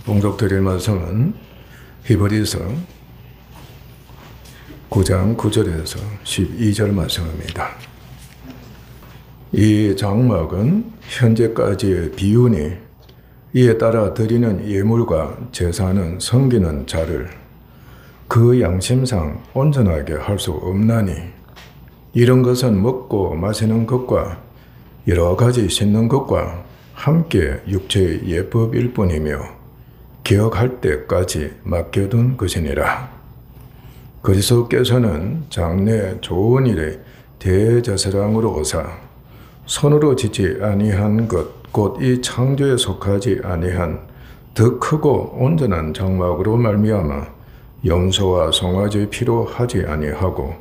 봉독드릴 말씀은 히브리서 9장 9절에서 12절 말씀입니다. 이 장막은 현재까지의 비유니 이에 따라 드리는 예물과 제사는 섬기는 자를 그 양심상 온전하게 할 수 없나니 이런 것은 먹고 마시는 것과 여러 가지 씻는 것과 함께 육체의 예법일 뿐이며 기억할 때까지 맡겨둔 것이니라. 그리스도께서는 장래 좋은 일에 대제사장으로 오사 손으로 짓지 아니한 것 곧 이 창조에 속하지 아니한 더 크고 온전한 장막으로 말미암아 염소와 송아지의 피로 하지 아니하고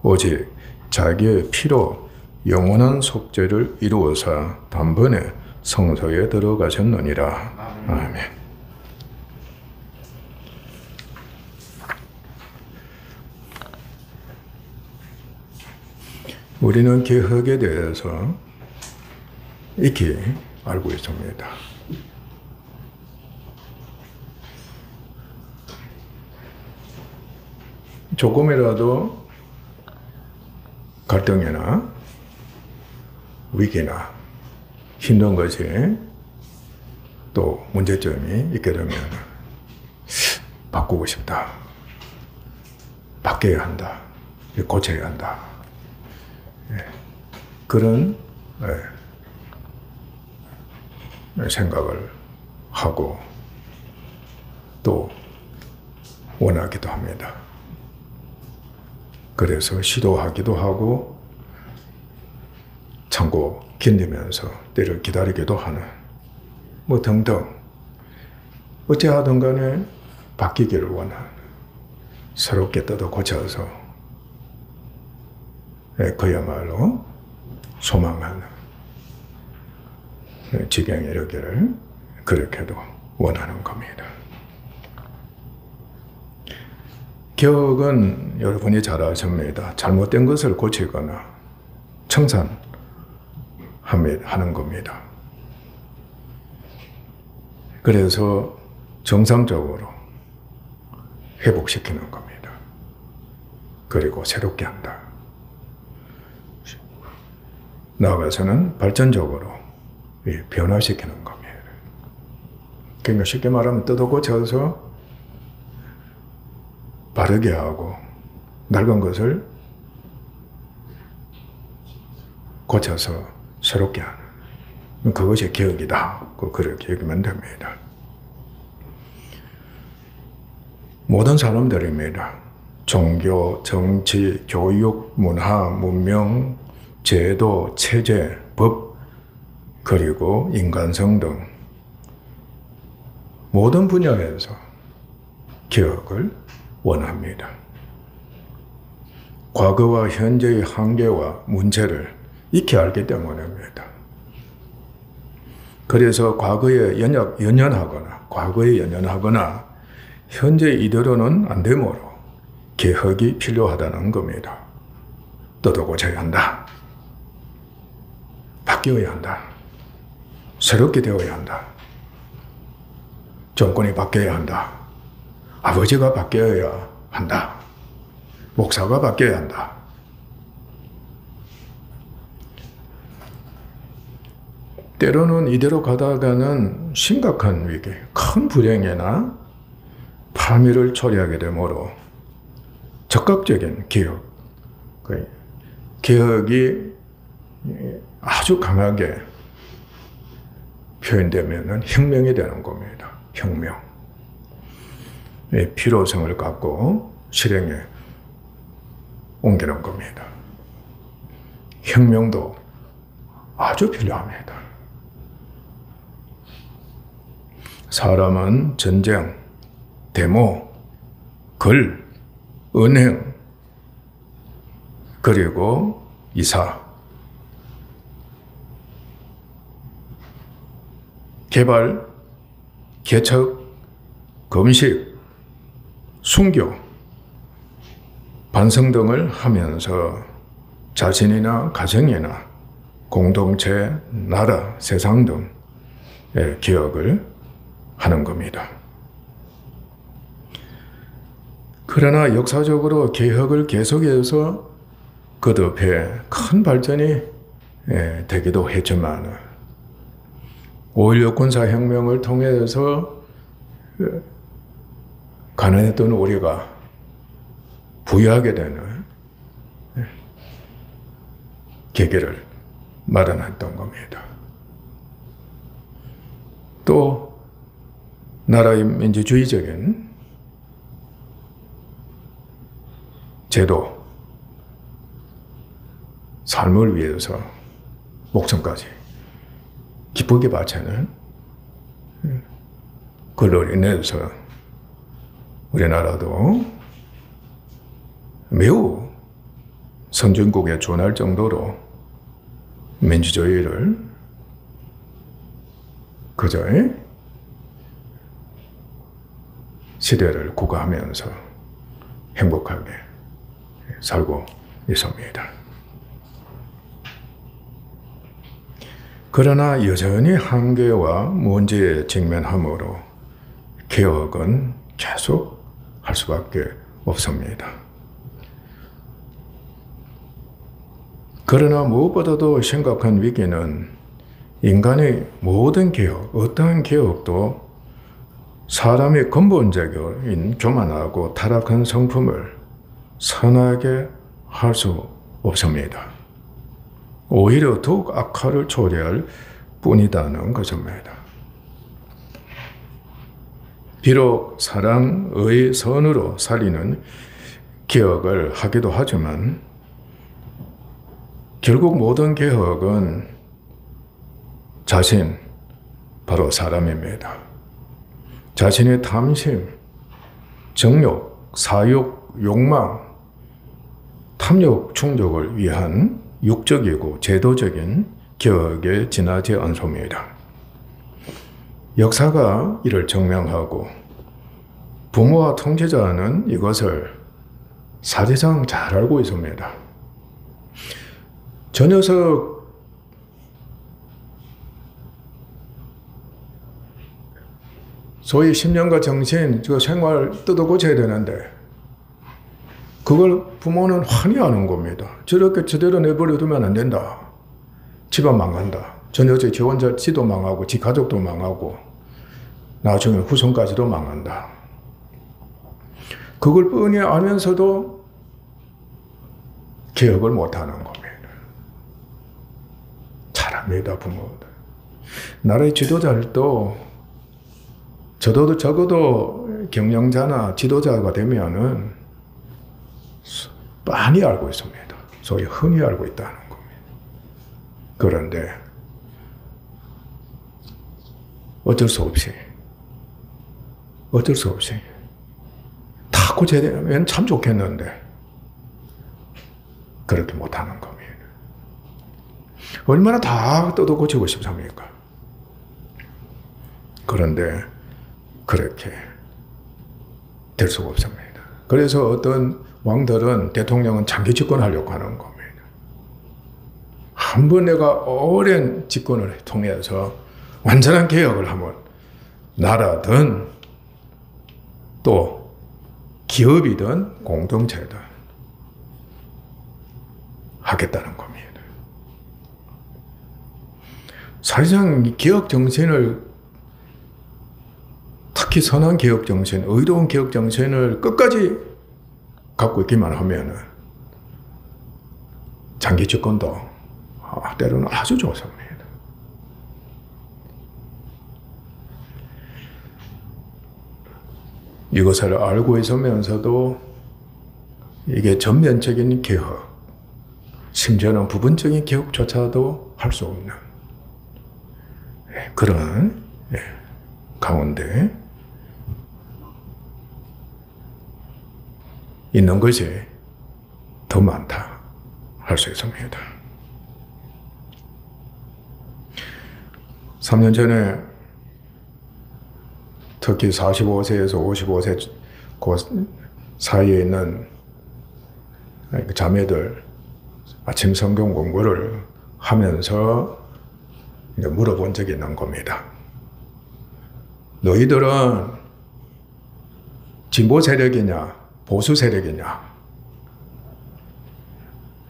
오직 자기의 피로 영원한 속죄를 이루어사 단번에 성소에 들어가셨느니라. 아멘. 우리는 개혁에 대해서 익히 알고 있습니다. 조금이라도 갈등이나 위기나 힘든 것이 또 문제점이 있게 되면 바꾸고 싶다. 바뀌어야 한다. 고쳐야 한다. 그런 생각을 하고 또 원하기도 합니다. 그래서 시도하기도 하고 참고 견디면서 때를 기다리기도 하는 뭐 등등 어찌하든 간에 바뀌기를 원하는 새롭게 뜯어 고쳐서 그야말로 소망하는 지경에 이르기를 그렇게도 원하는 겁니다. 개혁은 여러분이 잘 아십니다. 잘못된 것을 고치거나 청산하는 겁니다. 그래서 정상적으로 회복시키는 겁니다. 그리고 새롭게 한다. 나아가서는 발전적으로 변화시키는 겁니다. 그러니까 쉽게 말하면 뜯어 고쳐서 바르게 하고 낡은 것을 고쳐서 새롭게 하는 그것이 개혁이다. 그렇게 여기면 됩니다. 모든 사람들입니다. 종교, 정치, 교육, 문화, 문명, 제도, 체제, 법, 그리고 인간성 등 모든 분야에서 개혁을 원합니다. 과거와 현재의 한계와 문제를 익히 알기 때문입니다. 그래서 과거에 연연하거나 현재 이대로는 안 되므로 개혁이 필요하다는 겁니다. 뜯어 고쳐야 한다. 바뀌어야 한다. 새롭게 되어야 한다. 정권이 바뀌어야 한다. 아버지가 바뀌어야 한다. 목사가 바뀌어야 한다. 때로는 이대로 가다가는 심각한 위기, 큰 불행이나 파멸을 초래하게 되므로 적극적인 개혁, 개혁이 아주 강하게 표현되면 혁명이 되는 겁니다. 혁명. 필요성을 갖고 실행에 옮기는 겁니다. 혁명도 아주 필요합니다. 사람은 전쟁, 데모, 글, 은행, 그리고 이사, 개발, 개척, 금식, 순교, 반성 등을 하면서 자신이나 가정이나 공동체, 나라, 세상 등의 기억을 하는 겁니다. 그러나 역사적으로 개혁을 계속해서 거듭해 큰 발전이 되기도 했지만 5.16 군사혁명을 통해서 가난했던 우리가 부유하게 되는 계기를 마련했던 겁니다. 또 나라의 민주주의적인 제도, 삶을 위해서 목숨까지 기쁘게 바치는 그걸로 인해서 우리나라도 매우 선진국에 준할 정도로 민주주의를 그저 시대를 구가하면서 행복하게 살고 있습니다. 그러나 여전히 한계와 문제에 직면하므로 개혁은 계속 할 수밖에 없습니다. 그러나 무엇보다도 심각한 위기는 인간의 모든 개혁, 어떠한 개혁도 사람의 근본적인 교만하고 타락한 성품을 선하게 할 수 없습니다. 오히려 더욱 악화를 초래할 뿐이다는 것입니다. 비록 사랑의 선으로 살리는 개혁을 하기도 하지만 결국 모든 개혁은 자신, 바로 사람입니다. 자신의 탐심, 정욕, 사욕, 욕망, 탐욕 충족을 위한 육적이고 제도적인 개혁에 지나지 않습니다. 역사가 이를 증명하고 부모와 통치자는 이것을 사실상 잘 알고 있습니다. 저 녀석 소위 10년과 정신, 저 생활 뜯어 고쳐야 되는데 그걸 부모는 환히 아는 겁니다. 저렇게 저대로 내버려 두면 안 된다. 집안 망한다. 저 녀석 지 혼자 지도 망하고 지 가족도 망하고 나중에 후손까지도 망한다. 그걸 뻔히 알면서도 개혁을 못하는 겁니다. 잘합니다, 부모들. 나라의 지도자들도 적어도 경영자나 지도자가 되면은 많이 알고 있습니다. 소위 흔히 알고 있다는 겁니다. 그런데 어쩔 수 없이 다 고쳐되면 참 좋겠는데 그렇게 못하는 겁니다. 얼마나 다 뜯어 고치고 싶습니까? 그런데 그렇게 될 수가 없습니다. 그래서 어떤 왕들은 대통령은 장기 집권하려고 하는 겁니다. 한번 내가 오랜 집권을 통해서 완전한 개혁을 하면 나라든 또 기업이든 공동체든 하겠다는 겁니다. 사실상 이 개혁 정신을, 특히 선한 개혁 정신, 의로운 개혁 정신을 끝까지 갖고 있기만 하면 장기 집권도 때로는 아주 좋습니다. 이것을 알고 있으면서도 이게 전면적인 개혁, 심지어는 부분적인 개혁조차도 할 수 없는 그런 가운데 있는 것이 더 많다 할 수 있습니다. 3년 전에 특히 45세에서 55세 그 사이에 있는 자매들 아침 성경 공부를 하면서 물어본 적이 있는 겁니다. 너희들은 진보 세력이냐 보수 세력이냐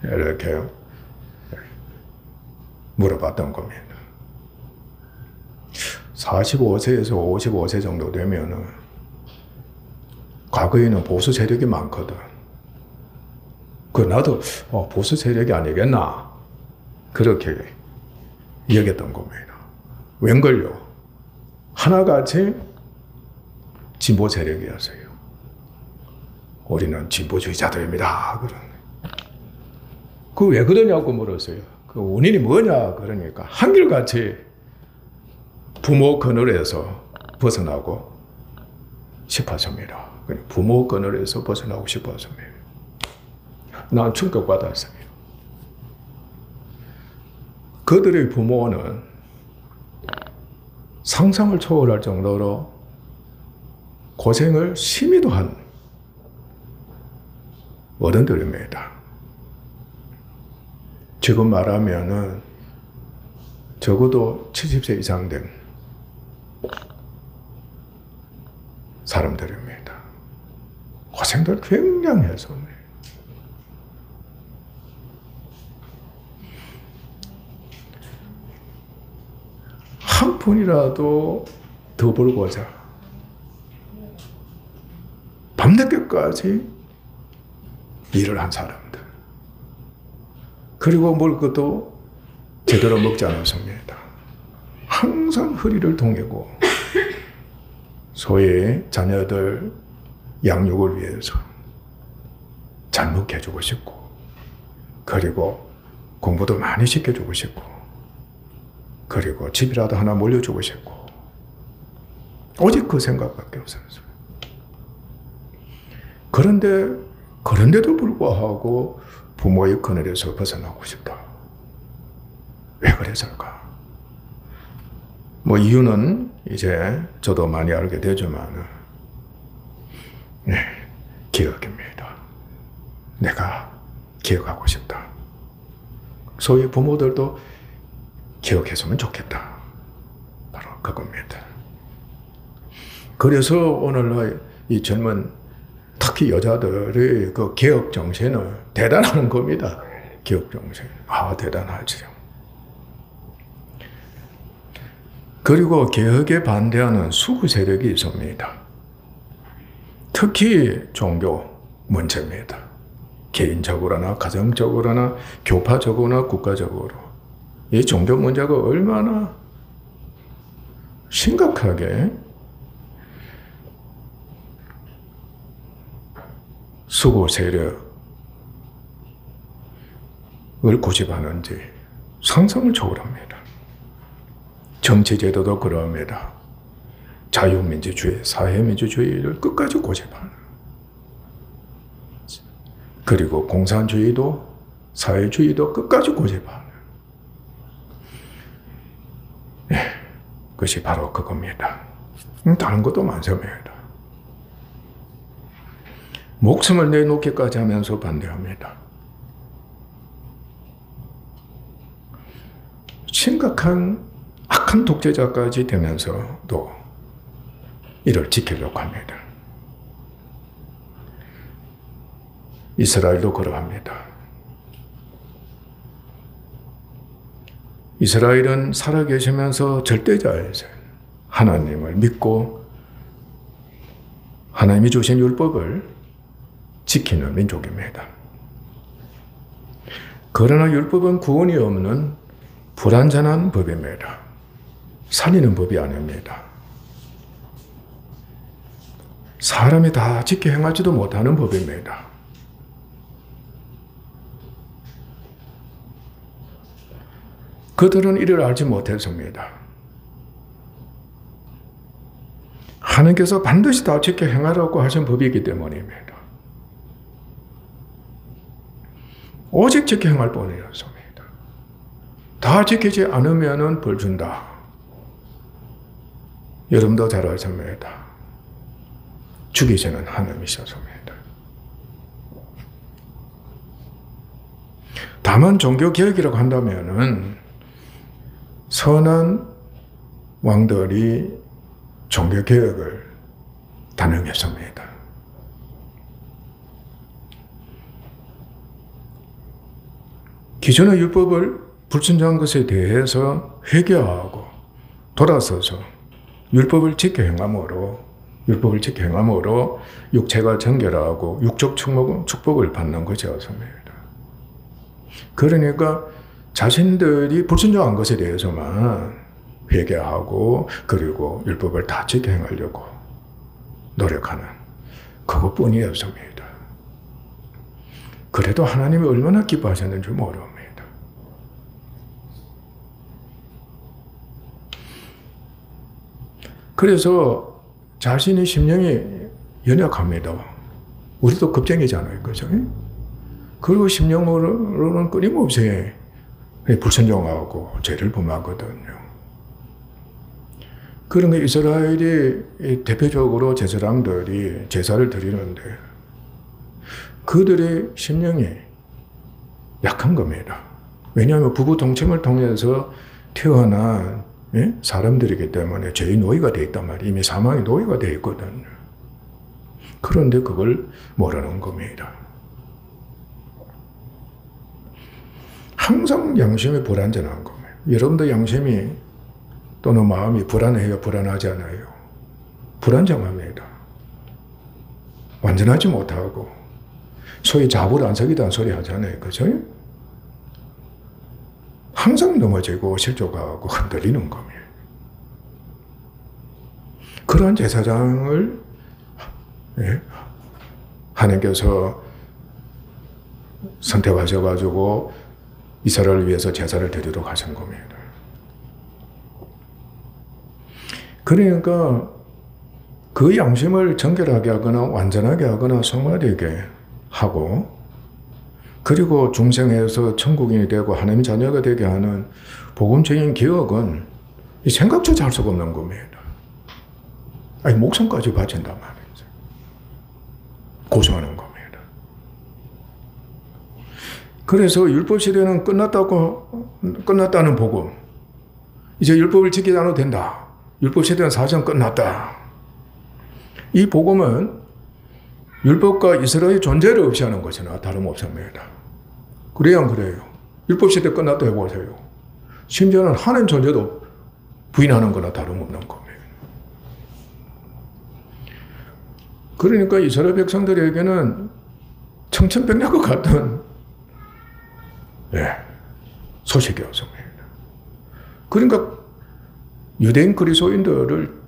이렇게 물어봤던 겁니다. 45세에서 55세 정도 되면은 과거에는 보수 세력이 많거든. 나도 보수 세력이 아니겠나 그렇게 여겼던 겁니다. 웬걸요? 하나같이 진보 세력이었어요. 우리는 진보주의자들입니다. 그 왜 그러냐고 물었어요. 그 원인이 뭐냐 그러니까 한결같이 부모 그늘에서 벗어나고 싶었습니다. 부모 그늘에서 벗어나고 싶었습니다. 난 충격받았습니다. 그들의 부모는 상상을 초월할 정도로 고생을 심히도 한 어른들입니다. 지금 말하면은 적어도 70세 이상 된 사람들입니다. 고생들 굉장히 해서 한 푼이라도 더 벌고자 밤늦게까지 일을 한 사람들. 그리고 먹을 것도 제대로 먹지 않았습니다. 항상 허리를 동이고 소위 자녀들 양육을 위해서 잘 먹게 해주고 싶고 그리고 공부도 많이 시켜주고 싶고 그리고 집이라도 하나 물려주고 싶고 오직 그 생각밖에 없었어요. 그런데도 불구하고 부모의 그늘에서 벗어나고 싶다. 왜 그랬을까? 이유는 이제 저도 많이 알게 되지만, 기억입니다. 내가 기억하고 싶다. 소위 부모들도 기억했으면 좋겠다. 바로 그겁니다. 그래서 오늘날 이 젊은 특히 여자들의 그 개혁 정신은 대단한 겁니다. 개혁 정신. 대단하죠. 그리고 개혁에 반대하는 수구 세력이 있습니다. 특히 종교 문제입니다. 개인적으로나 가정적으로나 교파적으로나 국가적으로 이 종교 문제가 얼마나 심각하게 수구 세력을 고집하는지 상상을 초월합니다. 정치제도도 그럽니다. 자유민주주의, 사회민주주의를 끝까지 고집하는. 그리고 공산주의도 사회주의도 끝까지 고집하는. 그것이 바로 그겁니다. 다른 것도 많습니다. 목숨을 내놓기까지 하면서 반대합니다. 심각한 악한 독재자까지 되면서도 이를 지키려고 합니다. 이스라엘도 그러합니다. 이스라엘은 살아계시면서 절대자에서 하나님을 믿고 하나님이 주신 율법을 지키는 민족입니다. 그러나 율법은 구원이 없는 불완전한 법입니다. 살리는 법이 아닙니다. 사람이 다 지켜 행하지도 못하는 법입니다. 그들은 이를 알지 못했습니다. 하나님께서 반드시 다 지켜 행하라고 하신 법이기 때문입니다. 오직 지켜 행할 뿐이었습니다. 다 지키지 않으면 벌 준다. 여러분도 잘 아십니다. 죽이시는 하나님이셨습니다. 다만 종교개혁이라고 한다면은 선한 왕들이 종교개혁을 단행했습니다. 기존의 율법을 불순종한 것에 대해서 회개하고 돌아서서 율법을 지켜 행함으로 육체가 정결하고 육적 축복을 받는 것이었습니다. 그러니까 자신들이 불순종한 것에 대해서만 회개하고 그리고 율법을 다 지켜 행하려고 노력하는 그것뿐이었습니다. 그래도 하나님이 얼마나 기뻐하셨는지 모릅니다. 그래서 자신의 심령이 연약합니다. 우리도 겁쟁이잖아요. 그죠? 그리고 심령으로는 끊임없이 불순종하고 죄를 범하거든요. 그런 게 이스라엘이 대표적으로 제사장들이 제사를 드리는데 그들의 심령이 약한 겁니다. 왜냐하면 부부 동침을 통해서 태어난 사람들이기 때문에 죄의 노예가 되어 있단 말이에요. 이미 사망의 노예가 되어 있거든요. 그런데 그걸 모르는 겁니다. 항상 양심이 불안전한 겁니다. 여러분도 양심이 또는 마음이 불안해요? 불안하지 않아요? 불안정합니다. 완전하지 못하고 소위 자불안석이라는 소리 하잖아요. 그죠? 항상 넘어지고 실족하고 흔들리는 겁니다. 그러한 제사장을 하나님께서 선택하셔가지고 이스라엘을 위해서 제사를 드리도록 하신 겁니다. 그러니까 그 양심을 정결하게 하거나 완전하게 하거나 성화되게 하고 그리고 중생에서 천국인이 되고 하나님 자녀가 되게 하는 복음적인 기억은 생각조차 할 수가 없는 겁니다. 아니 목숨까지 바친단 말이죠. 고소하는 겁니다. 그래서 율법 시대는 끝났다는 복음. 이제 율법을 지키지 않아도 된다. 율법 시대는 사실은 끝났다. 이 복음은 율법과 이스라엘의 존재를 없이 하는 것이나 다름없습니다. 그래야 안 그래요? 율법 시대 끝났다 해보세요. 심지어는 하나님 존재도 부인하는 거나 다름없는 겁니다. 그러니까 이스라엘 백성들에게는 청천벽력과 같은 소식이었습니다. 그러니까 유대인 그리스도인들을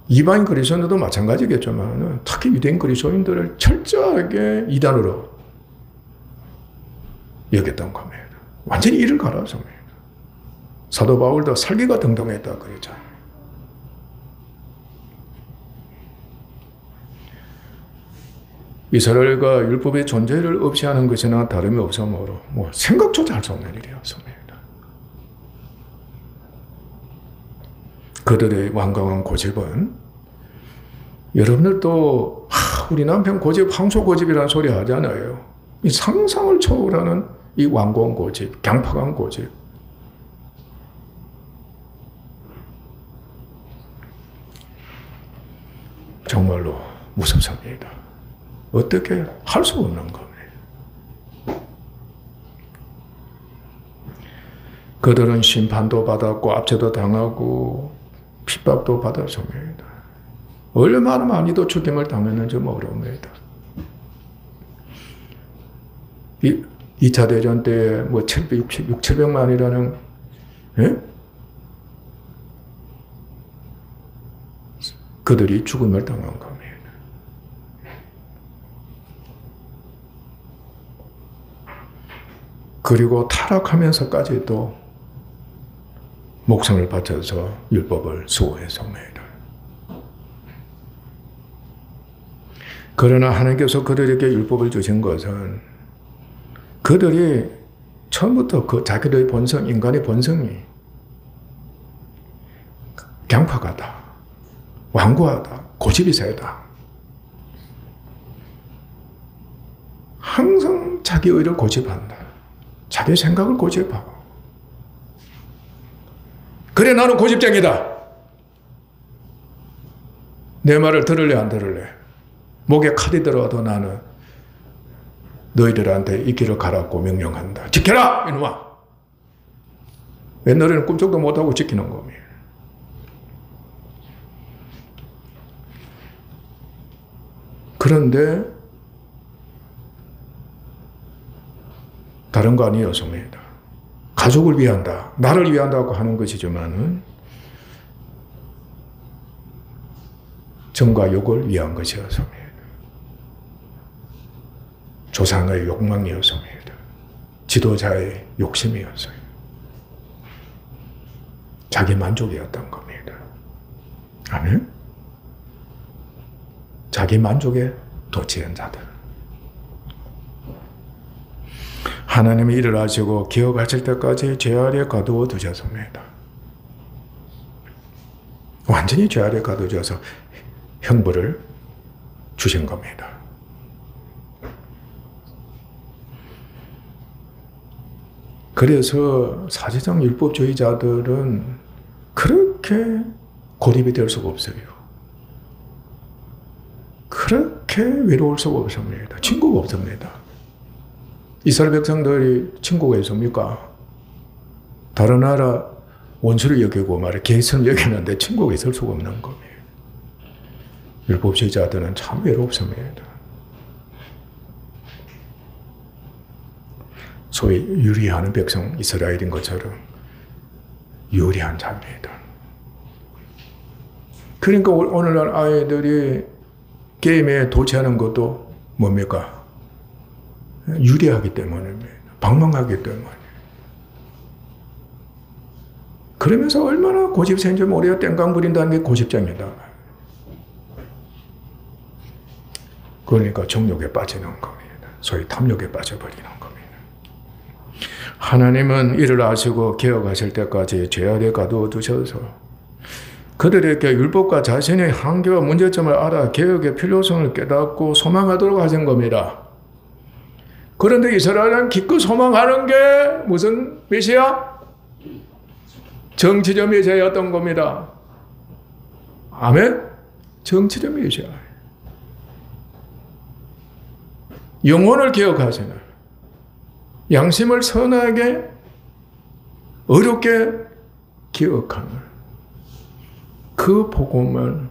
이방인 그리스도인들도 마찬가지겠지만 특히 유대인 그리스도인들을 철저하게 이단으로 여겼던 겁니다. 완전히 이를 갈았습니다. 사도 바울도 살기가 등등했다 그랬잖아요. 이스라엘과 율법의 존재를 없이 하는 것이나 다름이 없으므로 생각조차 할 수 없는 일이었습니다. 그들의 완강한 고집은 여러분들도 우리 남편 고집, 황소 고집이라는 소리 하잖아요. 이 상상을 초월하는 이 완고한 고집, 강팍한 고집. 정말로 무섭습니다. 어떻게 할 수 없는 겁니다. 그들은 심판도 받았고 압제도 당하고 핍박도 받았습니다. 얼마나 많이도 죽임을 당했는지 모릅니다. 2차 대전 때 700만이라는 그들이 죽음을 당한 겁니다. 그리고 타락하면서까지도 목숨을 바쳐서 율법을 수호했습니다. 그러나 하나님께서 그들에게 율법을 주신 것은 그들이 처음부터 그 자기들의 본성, 인간의 본성이 강팍하다, 완고하다, 고집이 세다. 항상 자기 의를 고집한다. 자기 생각을 고집하고. 그래 나는 고집쟁이다. 내 말을 들을래 안 들을래? 목에 칼이 들어와도 나는 너희들한테 이 길을 가라고 명령한다. 지켜라! 이놈아! 옛날에는 꿈쩍도 못하고 지키는 겁니다. 그런데 다른 거 아니었습니다. 가족을 위한다, 나를 위한다고 하는 것이지만은 정과 욕을 위한 것이었습니다. 조상의 욕망이었습니다. 지도자의 욕심이었어요. 자기 만족이었던 겁니다. 아멘? 자기 만족에 도취한 자들. 하나님이 일을 하시고 기억하실 때까지 죄 아래 가두어 두셨습니다. 완전히 죄 아래 가두어져서 형벌을 주신 겁니다. 그래서 사실상 율법주의자들은 그렇게 고립이 될 수가 없어요. 그렇게 외로울 수가 없습니다. 친구가 없습니다. 이스라엘 백성들이 친구가 있습니까? 다른 나라 원수를 여기고 말해 개선 여기는데 친구가 있을 수가 없는 겁니다. 율법주의자들은 참 외롭습니다. 소위 유리하는 백성 이스라엘인 것처럼 유리한 자입니다. 그러니까 오늘날 아이들이 게임에 도취하는 것도 뭡니까? 유리하기 때문입니다. 방황하기 때문에. 그러면서 얼마나 고집센지 모르게 땡깡 부린다는 게 고집장이다. 그러니까 정욕에 빠지는 겁니다. 소위 탐욕에 빠져버리는 겁니다. 하나님은 이를 아시고 기억하실 때까지 죄 아래 가두어 두셔서 그들에게 율법과 자신의 한계와 문제점을 알아 개혁의 필요성을 깨닫고 소망하도록 하신 겁니다. 그런데 이스라엘은 기껏 소망하는 게 무슨 메시아? 정치적 메시아였던 겁니다. 아멘? 정치적 메시아. 영혼을 기억하시는, 양심을 선하게 어렵게 기억하는 그 복음을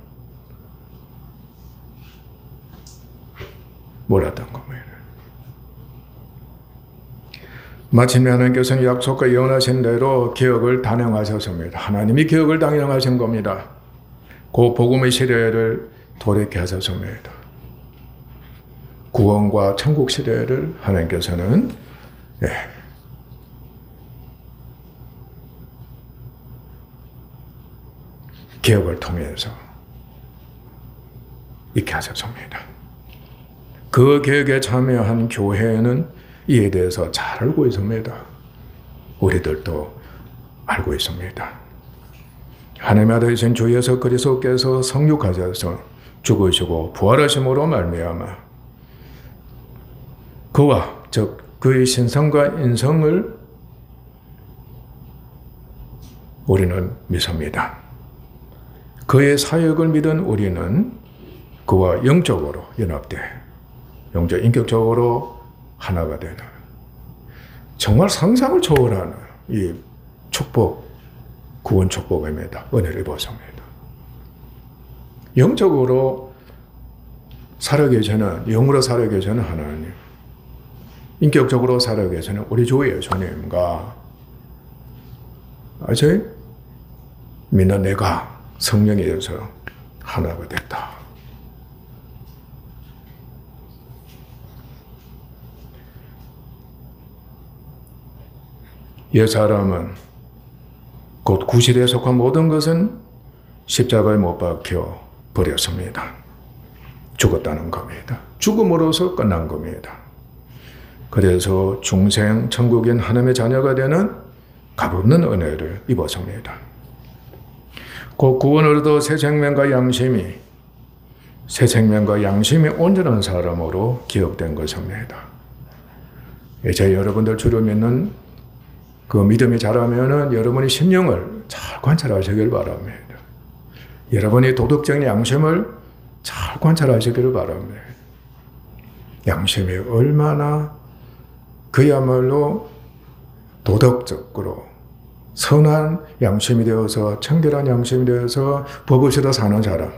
몰랐던 겁니다. 마침내 하나님께서는 약속과 예언하신 대로 기억을 단행하셨습니다. 하나님이 기억을 단행하신 겁니다. 그 복음의 시대를 돌이켜 하셨습니다. 구원과 천국 시대를 하나님께서는 기억을 통해서 있게 하셨습니다. 그 계획에 참여한 교회는 이에 대해서 잘 알고 있습니다. 우리들도 알고 있습니다. 하나님의 아들이신 주 예수 그리스도께서 성육하셔서 죽으시고 부활하심으로 말미암아 그와 즉 그의 신성과 인성을 우리는 믿습니다. 그의 사역을 믿은 우리는 그와 영적으로 연합돼 영적 인격적으로 하나가 되는 정말 상상을 초월하는 이 축복, 구원 축복입니다. 은혜를 입었습니다. 영적으로 살아계시는, 영으로 살아계시는 하나님, 인격적으로 살아계시는 우리 주 예수님과 아직 믿는 내가 성령에 의해서 하나가 됐다. 옛사람은 곧 구실에 속한 모든 것은 십자가에 못 박혀 버렸습니다. 죽었다는 겁니다. 죽음으로써 끝난 겁니다. 그래서 중생 천국인 하나님의 자녀가 되는 값없는 은혜를 입었습니다. 그 구원으로도 새 생명과 양심이 온전한 사람으로 기억된 것입니다. 이제 여러분들 주로 믿는 그 믿음이 자라면은 여러분의 심령을 잘 관찰하시길 바랍니다. 여러분의 도덕적인 양심을 잘 관찰하시기를 바랍니다. 양심이 얼마나 그야말로 도덕적으로 선한 양심이 되어서 청결한 양심이 되어서 법의식으로 사는 사람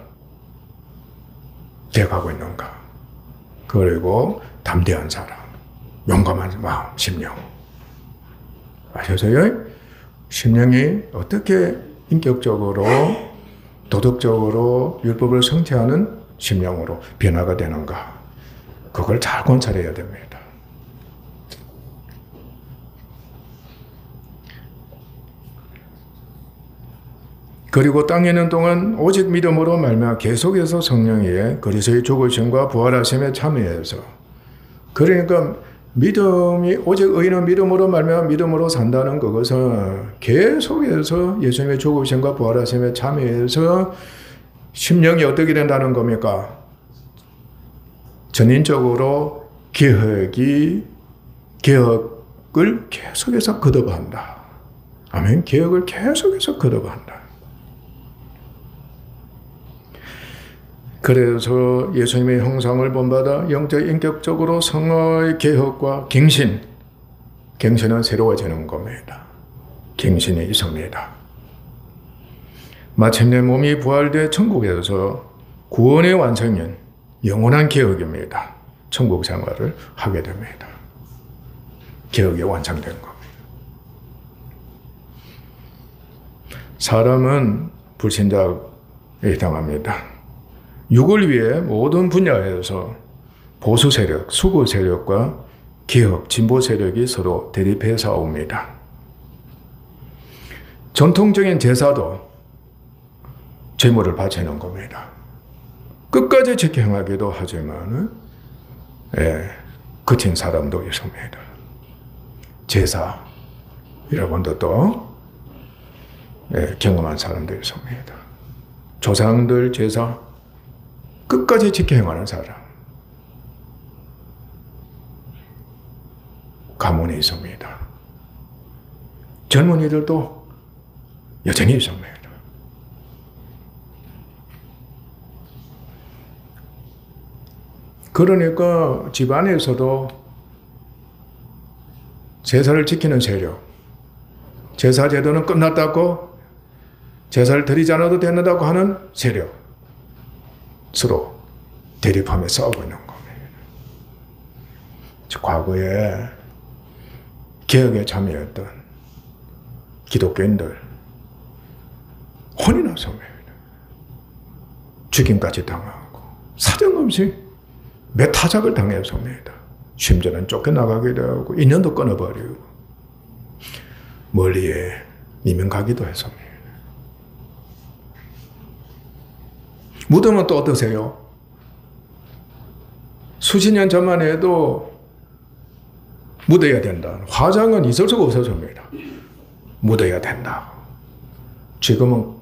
되어가고 있는가. 그리고 담대한 사람, 용감한 마음, 심령. 아셔서요? 심령이 어떻게 인격적으로 도덕적으로 율법을 성취하는 심령으로 변화가 되는가. 그걸 잘 관찰해야 됩니다. 그리고 땅에 있는 동안 오직 믿음으로 말미암아 계속해서 성령이 그리스도의 죽으심과 부활하심에 참여해서, 그러니까 믿음이 오직 의인은 믿음으로 말미암아 믿음으로 산다는 그것은 계속해서 예수님의 죽으심과 부활하심에 참여해서 심령이 어떻게 된다는 겁니까? 전인적으로 개혁을 계속해서 거듭한다. 아멘. 개혁을 계속해서 거듭한다. 그래서 예수님의 형상을 본받아 영적 인격적으로 성의 개혁과 갱신은 새로워지는 겁니다. 갱신이 있습니다. 마침내 몸이 부활돼 천국에서 구원의 완성인 영원한 개혁입니다. 천국 생활을 하게 됩니다. 개혁이 완성된 겁니다. 사람은 불신자에 해당합니다. 육을 위해 모든 분야에서 보수 세력, 수구 세력과 개혁, 진보 세력이 서로 대립해 싸웁니다. 전통적인 제사도 제물을 바치는 겁니다. 끝까지 지켜 행하기도 하지만 그친 사람도 있습니다. 제사, 여러분들도 경험한 사람도 있습니다. 조상들 제사 끝까지 지켜 행하는 사람, 가문에 있습니다. 젊은이들도 여전히 있습니다. 그러니까 집안에서도 제사를 지키는 세력, 제사 제도는 끝났다고 제사를 드리지 않아도 된다고 하는 세력, 서로 대립하며 싸우고 있는 겁니다. 과거에 개혁에 참여했던 기독교인들 혼이 났습니다. 죽임까지 당하고 사정없이 매타작을 당했습니다. 심지어는 쫓겨나가기도 하고 인연도 끊어버리고 멀리에 이민 가기도 했습니다. 무덤은 또 어떠세요? 수십 년 전만 해도 묻어야 된다. 화장은 있을 수가 없었습니다. 묻어야 된다. 지금은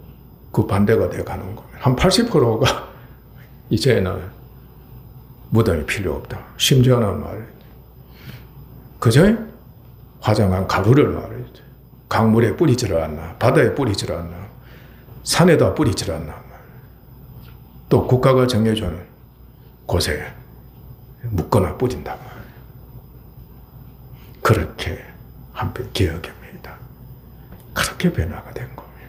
그 반대가 돼가는 겁니다. 한 80%가 이제는 무덤이 필요 없다. 심지어는 말이죠. 그저 화장한 가루를 말이죠. 강물에 뿌리질 않나, 바다에 뿌리질 않나, 산에다 뿌리질 않나. 또 국가가 정해주는 곳에 묻거나 뿌린단 말이에요. 그렇게 한편 개혁입니다. 그렇게 변화가 된 겁니다.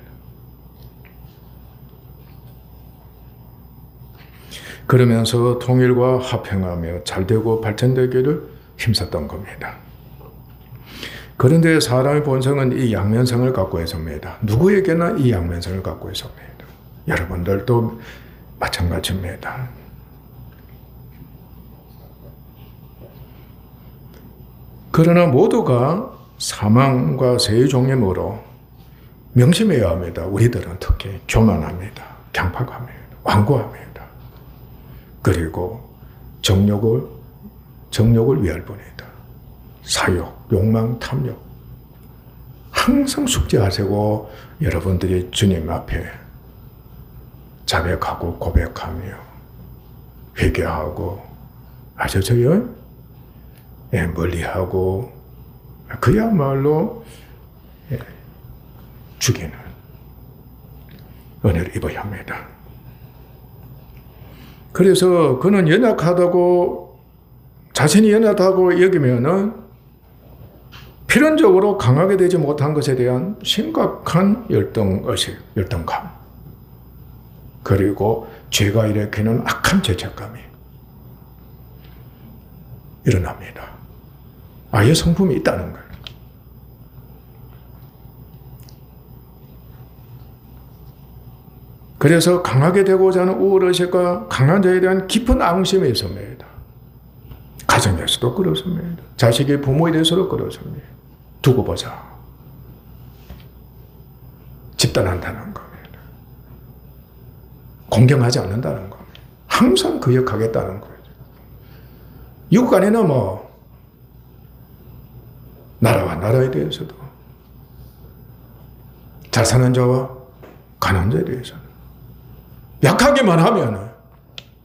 그러면서 통일과 합행하며 잘되고 발전되기를 힘썼던 겁니다. 그런데 사람의 본성은 이 양면성을 갖고 있습니다. 누구에게나 이 양면성을 갖고 있습니다. 여러분들도 마찬가지입니다. 그러나 모두가 사망과 세의 종림으로 명심해야 합니다. 우리들은 특히 교만합니다. 강팍합니다. 완고합니다. 그리고 정욕을 위할 뿐이다. 사욕, 욕망, 탐욕. 항상 숙지하시고 여러분들이 주님 앞에 자백하고 고백하며 회개하고 아셨어요? 멀리하고 그야말로 죽이는 은혜를 입어야 합니다. 그래서 그는 연약하다고, 자신이 연약하다고 여기면은 필연적으로 강하게 되지 못한 것에 대한 심각한 열등의식, 열등감. 그리고 죄가 일으키는 악한 죄책감이 일어납니다. 아예 성품이 있다는 거예요. 그래서 강하게 되고자 하는 우월의식과 강한 자에 대한 깊은 앙심이 있습니다. 가정에서도 그렇습니다. 자식이 부모에 대해서도 그렇습니다. 두고 보자. 집단한다는 겁니다. 공경하지 않는다는 겁니다. 항상 거역하겠다는 거예요. 육간에는 뭐 나라와 나라에 대해서도, 잘 사는 자와 가난한 자에 대해서는, 약하기만 하면,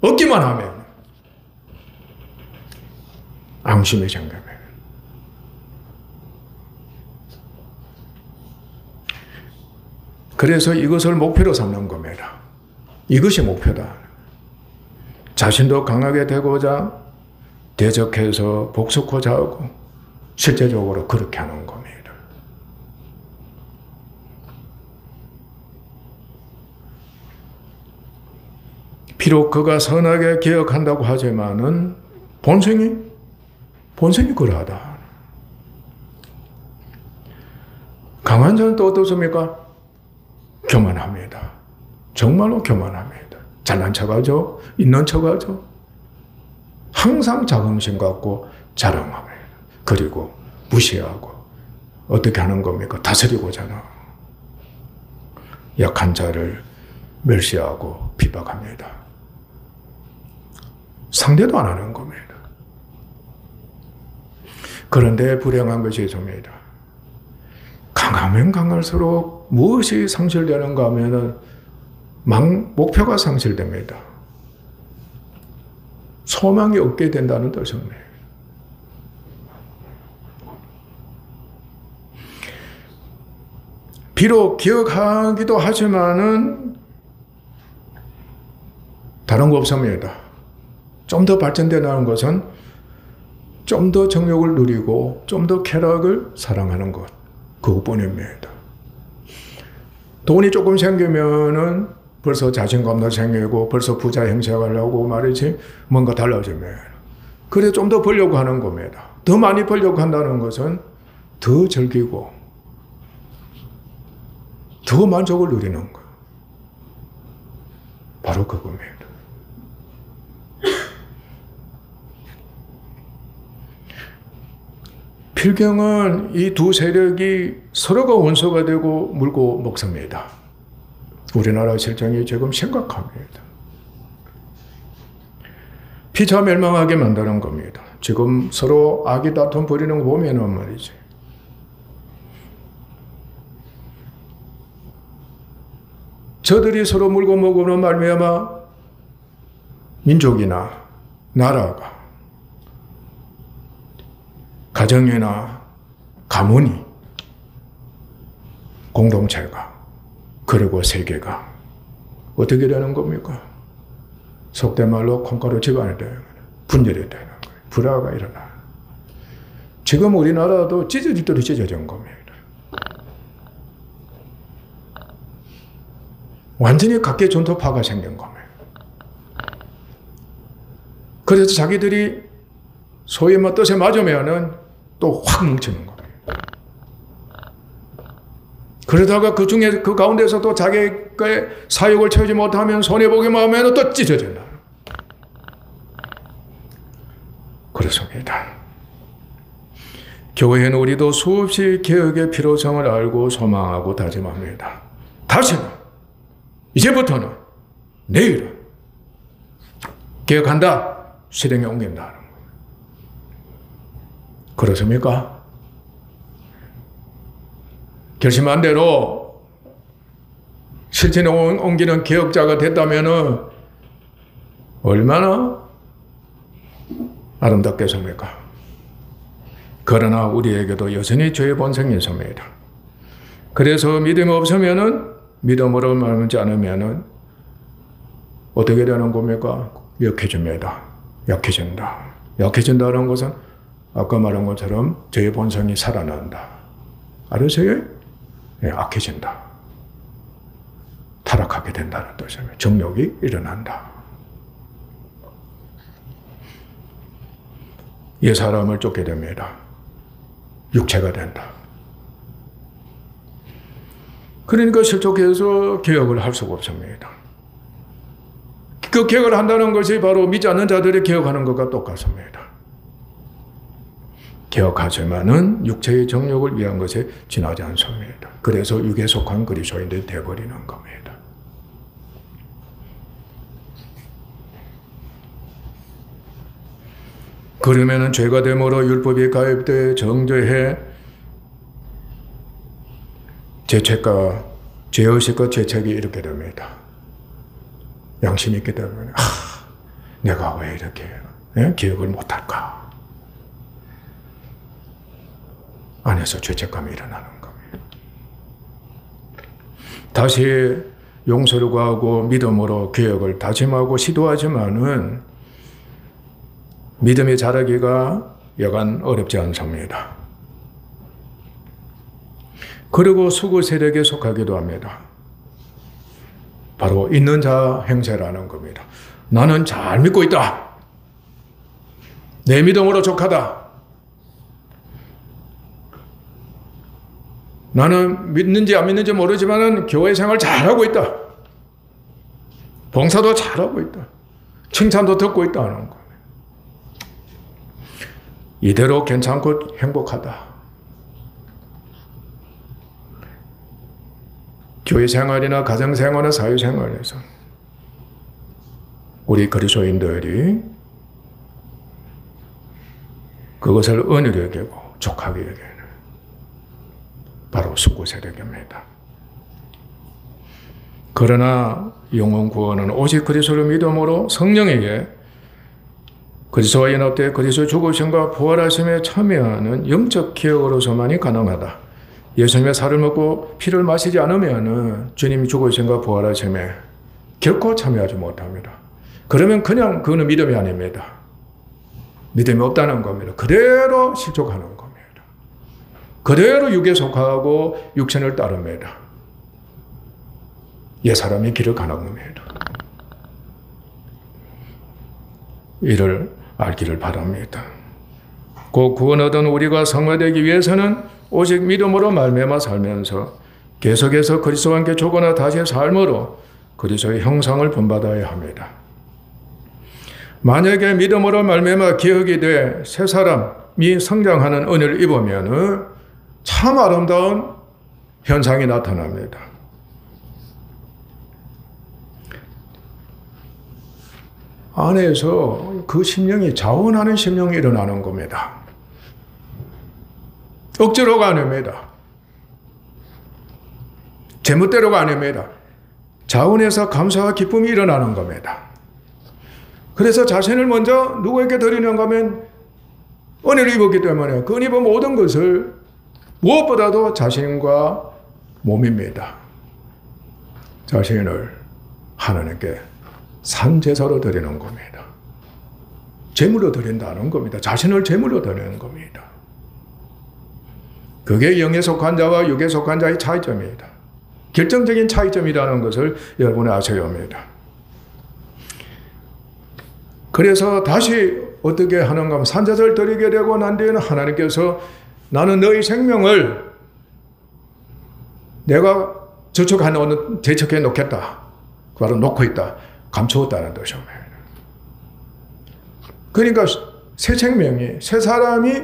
얻기만 하면 앙심이 생겨요. 그래서 이것을 목표로 삼는 겁니다. 이것이 목표다. 자신도 강하게 되고자 대적해서 복수코자 하고 실제적으로 그렇게 하는 겁니다. 비록 그가 선하게 기억한다고 하지만은 본성이 그러하다. 강한 자는 또 어떻습니까? 교만합니다. 정말로 교만합니다. 잘난 척하죠. 있는 척하죠. 항상 자긍심 갖고 자랑합니다. 그리고 무시하고 어떻게 하는 겁니까? 다스리고자 하는, 약한 자를 멸시하고 비박합니다. 상대도 안 하는 겁니다. 그런데 불행한 것이 있습니다. 강하면 강할수록 무엇이 상실되는가 하면은 목표가 상실됩니다. 소망이 없게 된다는 뜻입니다. 비록 기억하기도 하지만은 다른 거 없습니다. 좀 더 발전되는 것은 좀 더 정욕을 누리고 좀 더 쾌락을 사랑하는 것, 그것뿐입니다. 돈이 조금 생기면은 벌써 자신감도 생기고 벌써 부자 행세하려고 말이지 뭔가 달라집니다. 그래 좀 더 벌려고 하는 겁니다. 더 많이 벌려고 한다는 것은 더 즐기고 더 만족을 누리는 거예요. 바로 그겁니다. 필경은 이 두 세력이 서로가 원수가 되고 물고 먹습니다. 우리나라 실정이 지금 심각합니다. 피차 멸망하게 만드는 겁니다. 지금 서로 악의 다툼 벌이는 거 보면은 말이지. 저들이 서로 물고 먹으면 말미암아 민족이나 나라가, 가정이나 가문이, 공동체가, 그리고 세계가 어떻게 되는 겁니까? 속된 말로 콩가루 집안이 되는 거예요. 분열이 되는 거예요. 불화가 일어나. 지금 우리나라도 찢어지도록 찢어진 겁니다. 완전히 각계 존토파가 생긴 겁니다. 그래서 자기들이 소위 뭐 뜻에 맞으면은 또 확 뭉치는 겁니다. 그러다가 그 중에 그 가운데서 또 자기의 사욕을 채우지 못하면 손해보기만 하면 또 찢어진다. 그렇습니다. 교회는 우리도 수없이 개혁의 필요성을 알고 소망하고 다짐합니다. 다시는, 이제부터는, 내일은 개혁한다, 실행에 옮긴다. 그렇습니까? 결심한 대로 실천에 옮기는 개혁자가 됐다면 얼마나 아름답겠습니까? 그러나 우리에게도 여전히 죄의 본성이 있습니다. 그래서 믿음이 없으면은, 믿음으로 말하지 않으면은 어떻게 되는 겁니까? 약해집니다. 약해진다. 약해진다는 것은 아까 말한 것처럼 저의 본성이 살아난다. 알으세요? 네, 악해진다. 타락하게 된다는 뜻입니다. 정욕이 일어난다. 옛 사람을 쫓게 됩니다. 육체가 된다. 그러니까 실족해서 개혁을 할 수가 없습니다. 그 개혁을 한다는 것이 바로 믿지 않는 자들이 개혁하는 것과 똑같습니다. 개혁하지만은 육체의 정욕을 위한 것에 지나지 않습니다. 그래서 육에 속한 그리스도인들이 되어버리는 겁니다. 그러면은 죄가 되므로 율법이 가입되어 정죄해 죄책과 죄의식과 죄책이 이렇게 됩니다. 양심이 있기 때문에 내가 왜 이렇게 기억을 못할까? 안에서 죄책감이 일어나는 겁니다. 다시 용서를 구하고 믿음으로 개혁을 다짐하고 시도하지만은 믿음이 자라기가 여간 어렵지 않습니다. 그리고 수구 세력에 속하기도 합니다. 바로 있는 자 행세라는 겁니다. 나는 잘 믿고 있다. 내 믿음으로 족하다. 나는 믿는지 안 믿는지 모르지만 교회 생활 잘하고 있다. 봉사도 잘하고 있다. 칭찬도 듣고 있다는 겁니다. 이대로 괜찮고 행복하다. 교회 생활이나 가정 생활이나 사회 생활에서 우리 그리스도인들이 그것을 은혜로 여기고 족하게 여기는 바로 수구 세력입니다. 그러나 영혼 구원은 오직 그리스도를 믿음으로 성령에게 그리스도와 연합되어 그리스도의 죽으심과 부활하심에 참여하는 영적 기억으로서만이 가능하다. 예수님의 살을 먹고 피를 마시지 않으면 주님이 죽으심과 부활하심에 결코 참여하지 못합니다. 그러면 그냥 그거는 믿음이 아닙니다. 믿음이 없다는 겁니다. 그대로 실족하는 겁니다. 그대로 육에 속하고 육신을 따릅니다. 옛 사람이 길을 가는 겁니다. 이를 알기를 바랍니다. 곧 구원 얻은 우리가 성화되기 위해서는 오직 믿음으로 말미암아 살면서 계속해서 그리스도와 함께 죽거나 다시 삶으로 그리스도의 형상을 본받아야 합니다. 만약에 믿음으로 말미암아 기억이 돼 새 사람이 성장하는 은혜를 입으면 참 아름다운 현상이 나타납니다. 안에서 그 심령이 자원하는 심령이 일어나는 겁니다. 억지로가 아닙니다. 제멋대로가 아닙니다. 자원해서 감사와 기쁨이 일어나는 겁니다. 그래서 자신을 먼저 누구에게 드리는가 하면 은혜를 입었기 때문에 그 입은 모든 것을 무엇보다도 자신과 몸입니다. 자신을 하나님께 산제사로 드리는 겁니다. 제물로 드린다는 겁니다. 자신을 제물로 드리는 겁니다. 그게 영에 속한 자와 육에 속한 자의 차이점입니다. 결정적인 차이점이라는 것을 여러분이 아셔야 합니다. 그래서 다시 어떻게 하는가 하면 산제사를 드리게 되고 난 뒤에는 하나님께서 나는 너희 생명을 내가 제척해 놓겠다. 바로 놓고 있다. 감추었다는 뜻입니다. 그러니까 새 생명이, 새 사람이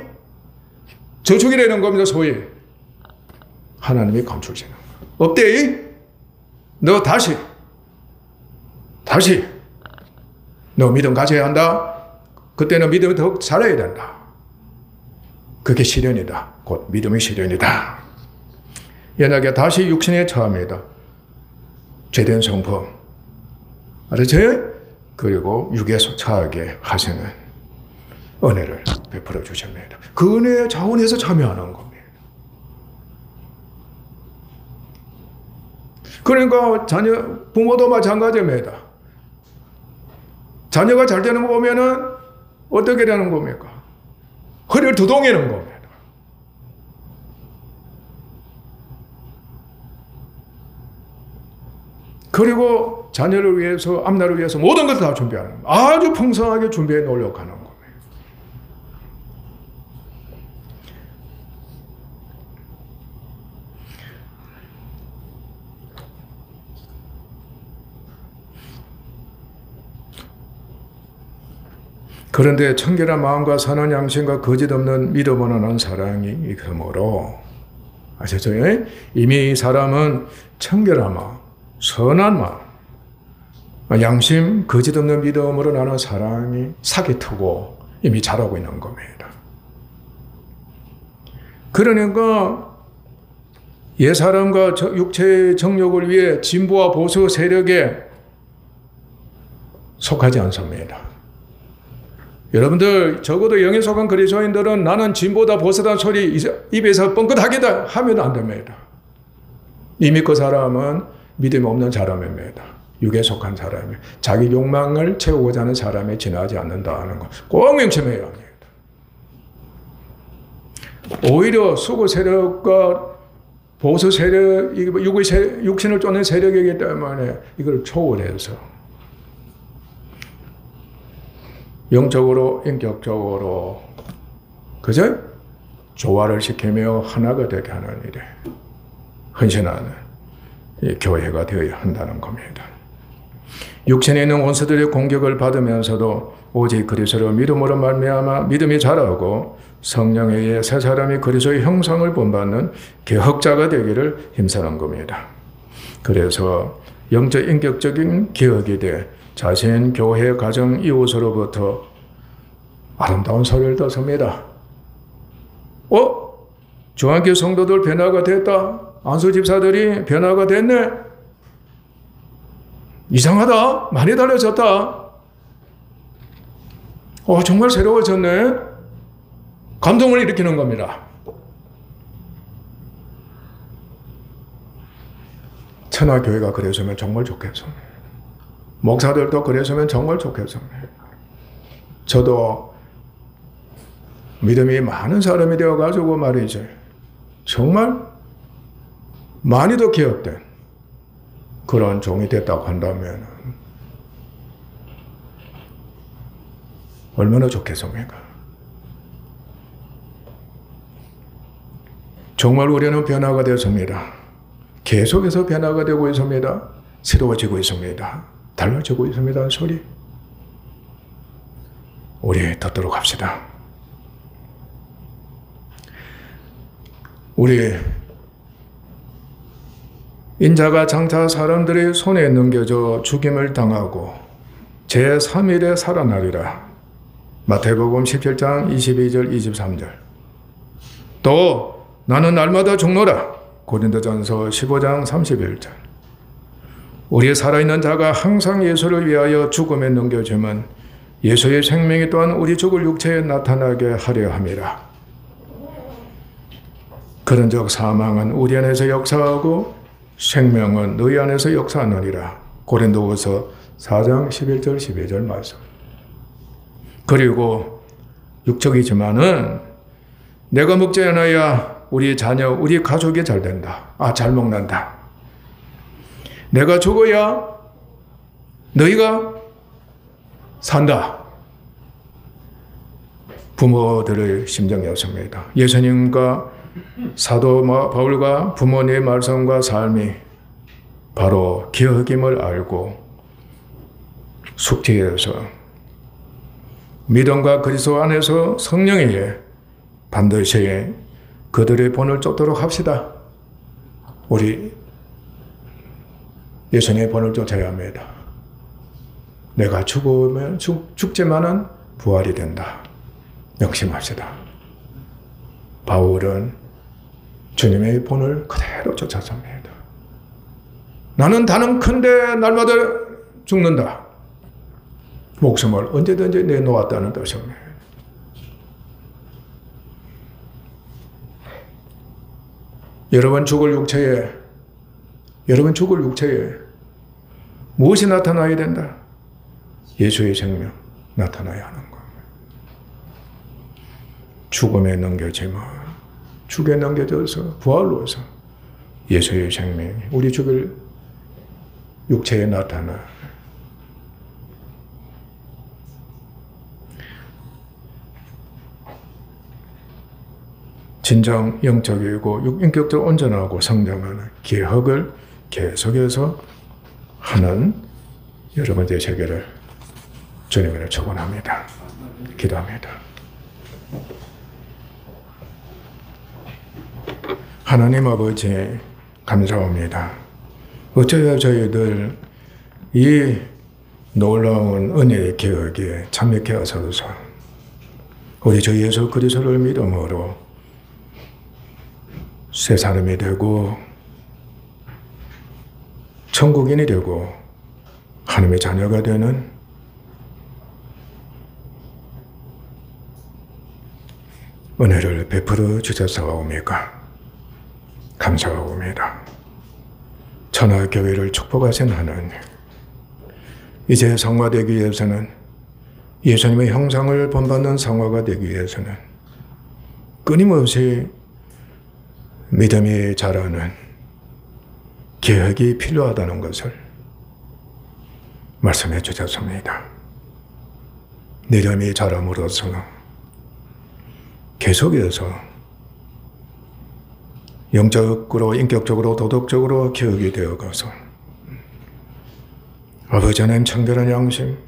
저축이 되는 겁니다. 소위 하나님이 감추시는 거예요. 업데이 너 다시 너 믿음 가져야 한다. 그때는 믿음이 더욱 자라야 된다. 그게 시련이다. 곧 믿음의 시련이다. 연약에 다시 육신에 처합니다. 죄된 성품 알았죠? 그리고 육에서 처하게 하시는 은혜를 베풀어 주십니다. 그 은혜의 자원에서 참여하는 겁니다. 그러니까 부모도 마찬가지입니다. 자녀가 잘 되는 거 보면은 어떻게 되는 겁니까? 허리를 두동이는 겁니다. 그리고 자녀를 위해서, 앞날을 위해서 모든 것을 다 준비하는 겁니다. 아주 풍성하게 준비해 놓으려고 하는 겁니다. 그런데 청결한 마음과 선한 양심과 거짓 없는 믿음으로 난 사랑이 있으므로, 아셨죠? 이미 이 사람은 청결한 마음, 선한 마음, 양심, 거짓 없는 믿음으로 나는 사랑이 사기 트고 이미 자라고 있는 겁니다. 그러니까 옛 사람과 육체의 정욕을 위해 진보와 보수 세력에 속하지 않습니다. 여러분들 적어도 영에 속한 그리스도인들은 나는 진보다 보수다 소리 입에서 뻥끗하게다 하면 안 됩니다. 이미 그 사람은 믿음이 없는 사람입니다. 육에 속한 사람이 자기 욕망을 채우고자 하는 사람에 지나지 않는다는 거 꼭 명심해야 합니다. 오히려 수구 세력과 보수 세력, 육신을 쫓는 세력이기 때문에 이걸 초월해서 영적으로, 인격적으로, 그죠? 조화를 시키며 하나가 되게 하는 일에 헌신하는 이 교회가 되어야 한다는 겁니다. 육신에 있는 원수들의 공격을 받으면서도 오직 그리스도로 믿음으로 말미암아 믿음이 자라고 성령에 의해 새 사람이 그리스도의 형상을 본받는 개혁자가 되기를 힘쓰는 겁니다. 그래서 영적 인격적인 개혁이 돼 자신, 교회, 가정, 이웃으로부터 아름다운 소리를 듣습니다. 중앙교회 성도들 변화가 됐다. 안수 집사들이 변화가 됐네. 이상하다. 많이 달라졌다. 정말 새로워졌네. 감동을 일으키는 겁니다. 천하교회가 그랬으면 정말 좋겠습니다. 목사들도 그랬으면 정말 좋겠습니다. 저도 믿음이 많은 사람이 되어가지고 말이지, 정말 많이도 기억된 그런 종이 됐다고 한다면 얼마나 좋겠습니까? 정말 우리는 변화가 되었습니다. 계속해서 변화가 되고 있습니다. 새로워지고 있습니다. 달라지고 있습니다. 소리. 우리 듣도록 합시다. 우리 인자가 장차 사람들의 손에 넘겨져 죽임을 당하고 제3일에 살아나리라. 마태복음 17장 22절 23절. 또 나는 날마다 죽노라. 고린도전서 15장 31절. 우리 살아있는 자가 항상 예수를 위하여 죽음에 넘겨지면 예수의 생명이 또한 우리 죽을 육체에 나타나게 하려 함이라. 그런즉 사망은 우리 안에서 역사하고 생명은 너희 안에서 역사하느니라. 고린도후서 4장 11절 12절 말씀. 그리고 육적이지만은 내가 먹지 않아야 우리 자녀, 우리 가족이 잘 된다. 잘 먹는다. 내가 죽어야 너희가 산다. 부모들의 심정이었습니다. 예수님과 사도 바울과 부모님의 말씀과 삶이 바로 기억임을 알고 숙지해서 믿음과 그리스도 안에서 성령에게 반드시 그들의 본을 쫓도록 합시다. 우리 예수님의 본을 쫓아야 합니다. 내가 죽으면 죽지만은 부활이 된다. 명심합시다. 바울은 주님의 본을 그대로 쫓았습니다. 나는 다는 큰데 날마다 죽는다. 목숨을 언제든지 내놓았다는 뜻입니다. 여러분 죽을 육체에 무엇이 나타나야 된다? 예수의 생명 나타나야 하는 겁니다. 죽음에 넘겨지면 죽에 넘겨져서 부활로서 예수의 생명이 우리 죽을 육체에 나타나 진정 영적이고 인격적으로 온전하고 성장하는 개혁을 계속해서 하는 여러분들의 세계를 주님으로 축원합니다. 기도합니다. 하나님 아버지 감사합니다. 어쩌야 저희들 이 놀라운 은혜의 개혁에 참여케 하소서. 우리 주 예수 그리스도를 믿음으로 새 사람이 되고 천국인이 되고 하나님의 자녀가 되는 은혜를 베풀어 주셨사옵니까? 감사합니다. 천하교회를 축복하신 하나님, 이제 성화되기 위해서는 예수님의 형상을 본받는 성화가 되기 위해서는 끊임없이 믿음이 자라는 개혁이 필요하다는 것을 말씀해 주셨습니다. 믿음이 자람으로써 계속해서 영적으로, 인격적으로, 도덕적으로 개혁이 되어가서 아버지 하나님 청결한 양심,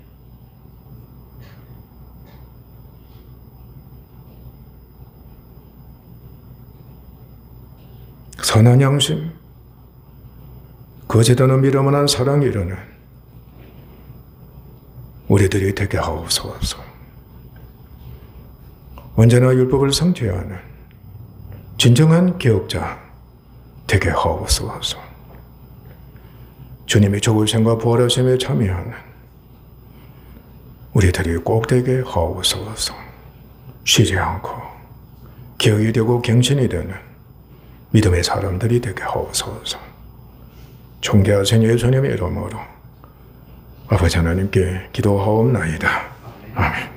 선한 양심, 거짓되는 믿음을 한 사랑이 이루는 우리들이 되게 하옵소서. 언제나 율법을 성취하는 진정한 개혁자 되게 하옵소서. 주님의 죽으심과 부활하심에 참여하는 우리들이 꼭 되게 하옵소서. 쉬지 않고 개혁이 되고 갱신이 되는 믿음의 사람들이 되게 하옵소서. 존귀하신 예수님의 이름으로 아버지 하나님께 기도하옵나이다. 아멘.